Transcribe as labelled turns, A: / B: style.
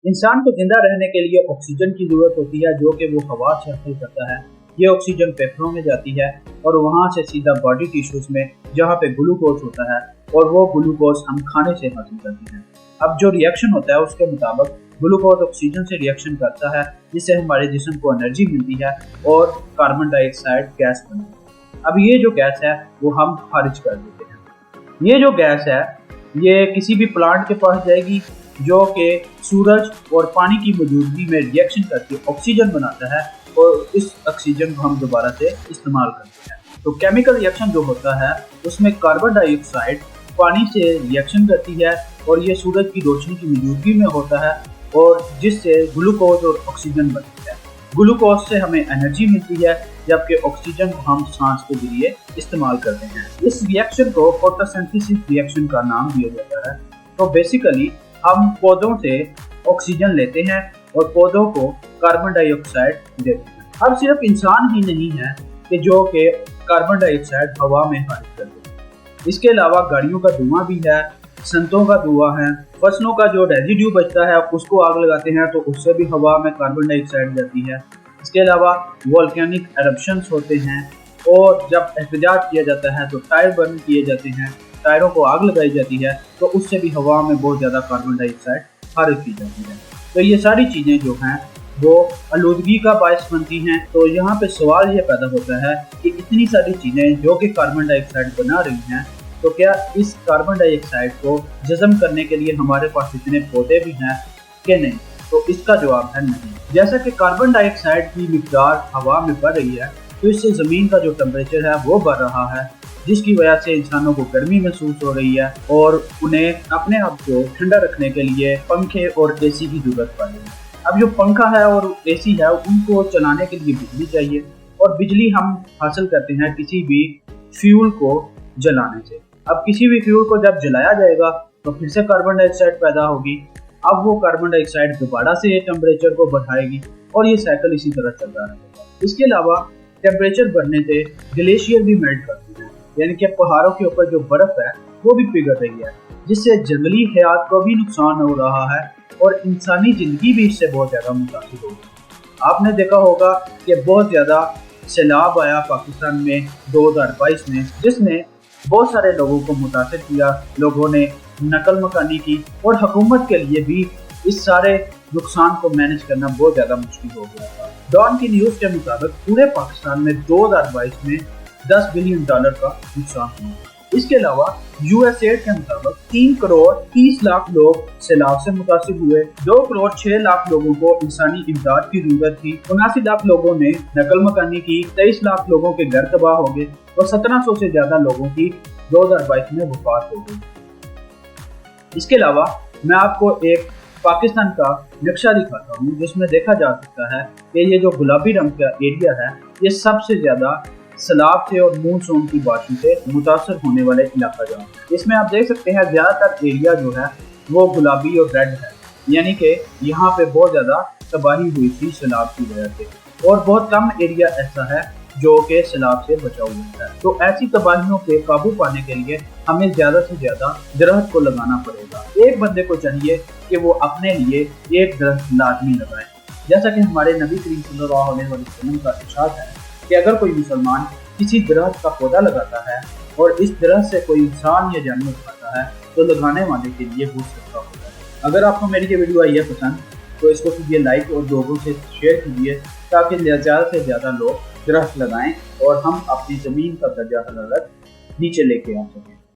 A: इंसान को जिंदा रहने के लिए ऑक्सीजन की जरूरत होती है, जो कि वो हवा से हासिल करता है। ये ऑक्सीजन फेफड़ों में जाती है और वहाँ से सीधा बॉडी टिश्यूज में, जहाँ पे ग्लूकोज होता है, और वो ग्लूकोज हम खाने से हासिल करते हैं। अब जो रिएक्शन होता है उसके मुताबिक ग्लूकोज ऑक्सीजन से रिएक्शन करता है, जिससे हमारे जिस्म को एनर्जी मिलती है और कार्बन डाइऑक्साइड गैस बनती है। अब ये जो गैस है वो हम खारिज कर देते हैं। ये जो गैस है ये किसी भी प्लांट के पास जाएगी, जो कि सूरज और पानी की मौजूदगी में रिएक्शन करके ऑक्सीजन बनाता है, और इस ऑक्सीजन को हम दोबारा से इस्तेमाल करते हैं। तो केमिकल रिएक्शन जो होता है उसमें कार्बन डाइऑक्साइड पानी से रिएक्शन करती है और ये सूरज की रोशनी की मौजूदगी में होता है, और जिससे ग्लूकोज और ऑक्सीजन बनती है। ग्लूकोज से हमें एनर्जी मिलती है, जबकि ऑक्सीजन को हम सांस के जरिए इस्तेमाल करते हैं। इस रिएक्शन को फोटोसिंथेसिस रिएक्शन का नाम दिया जाता है। तो बेसिकली हम पौधों से ऑक्सीजन लेते हैं और पौधों को कार्बन डाइऑक्साइड देते हैं। अब सिर्फ इंसान ही नहीं है कि जो कि कार्बन डाइऑक्साइड हवा में खारिज करते हैं। इसके अलावा गाड़ियों का धुआं भी है, संतों का धुआं है, फसलों का जो रेजिड्यू बचता है उसको आग लगाते हैं तो उससे भी हवा में कार्बन डाइऑक्साइड जाती है। इसके अलावा वोल्केनिक एरप्शंस होते हैं, और जब एहतजाज किया जाता है तो टायर बर्न किए जाते हैं, टायरों को आग लगाई जाती है तो उससे भी हवा में बहुत ज़्यादा कार्बन डाइऑक्साइड खारिज की जाती है। तो ये सारी चीज़ें जो हैं वो आलूदगी का बायस बनती हैं। तो यहाँ पे सवाल ये पैदा होता है कि इतनी सारी चीज़ें जो कि कार्बन डाइऑक्साइड बना रही हैं, तो क्या इस कार्बन डाइऑक्साइड को जज़्ब करने के लिए हमारे पास इतने पौधे भी हैं कि नहीं? तो इसका जवाब है नहीं। जैसा कि कार्बन डाइऑक्साइड की मिक़दार हवा में बढ़ रही है, तो इससे ज़मीन का जो टेम्परेचर है वो बढ़ रहा है, जिसकी वजह से इंसानों को गर्मी महसूस हो रही है और उन्हें अपने आप को ठंडा रखने के लिए पंखे और एसी की जरूरत पड़ रही है। अब जो पंखा है और एसी है उनको चलाने के लिए बिजली चाहिए, और बिजली हम हासिल करते हैं किसी भी फ्यूल को जलाने से। अब किसी भी फ्यूल को जब जलाया जाएगा तो फिर से कार्बन डाइऑक्साइड पैदा होगी। अब वो कार्बन डाइऑक्साइड दोबारा से टेम्परेचर को बढ़ाएगी, और ये साइकिल इसी तरह चलता रहेगा। इसके अलावा टेम्परेचर बढ़ने से ग्लेशियर भी मेल्ट करती है, यानी कि पहाड़ों के ऊपर जो बर्फ है वो भी पिघल रही है, जिससे जंगली हयात को भी नुकसान हो रहा है और इंसानी जिंदगी भी इससे बहुत ज़्यादा मुतासिर हो रही है। आपने देखा होगा कि बहुत ज़्यादा सैलाब आया पाकिस्तान में 2022 में, जिसने बहुत सारे लोगों को मुतासिर किया। लोगों ने नकल मकानी की, और हुकूमत के लिए भी इस सारे नुकसान को मैनेज करना बहुत ज़्यादा मुश्किल हो गया था। डॉन की न्यूज़ के मुताबिक पूरे पाकिस्तान में 2022 में $10 बिलियन का नुकसान हुआ। इसके अलावा यूएसएड के मुताबिक 3 करोड़ 30 लाख लोग सैलाब से मुतासिर हुए। 2 करोड़ 6 लाख लोगों को इंसानी इमदाद की जरूरत थी। 79 लाख लोगों ने नकल मकानी की। 23 लाख लोगों के घर तबाह हो गए, और 1700 से ज्यादा लोगों की 2022 में वफात हो गई। इसके अलावा मैं आपको एक पाकिस्तान का नक्शा दिखाता हूँ, जिसमें देखा जा सकता है कि ये जो गुलाबी रंग का एरिया है ये सबसे ज्यादा सैलाब से और मानसून की बारिश से मुतासर होने वाले इलाका जहाँ है। इसमें आप देख सकते हैं ज्यादातर एरिया जो है वो गुलाबी और रेड है, यानी कि यहाँ पे बहुत ज्यादा तबाही हुई थी सैलाब की वजह से, और बहुत कम एरिया ऐसा है जो कि सैलाब से बचा हुआ है। तो ऐसी तबाहियों पे काबू पाने के लिए हमें ज्यादा से ज्यादा दरख्त को लगाना पड़ेगा। एक बंदे को चाहिए कि वो अपने लिए एक दरख्त लाजमी लगाए, जैसा कि हमारे नबी करीम सल्लल्लाहु अलैहि वसल्लम का इरशाद है कि अगर कोई मुसलमान किसी दरख्त का पौधा लगाता है और इस दरख्त से कोई इंसान या जानवर खाता है तो लगाने वाले के लिए वो सदका होता है। अगर आपको मेरी ये वीडियो आई है पसंद तो इसको कीजिए लाइक और लोगों से शेयर कीजिए, ताकि ज़्यादा से ज़्यादा लोग दरख्त लगाएं और हम अपनी ज़मीन का दर्जा हरारत नीचे लेके आ सकें।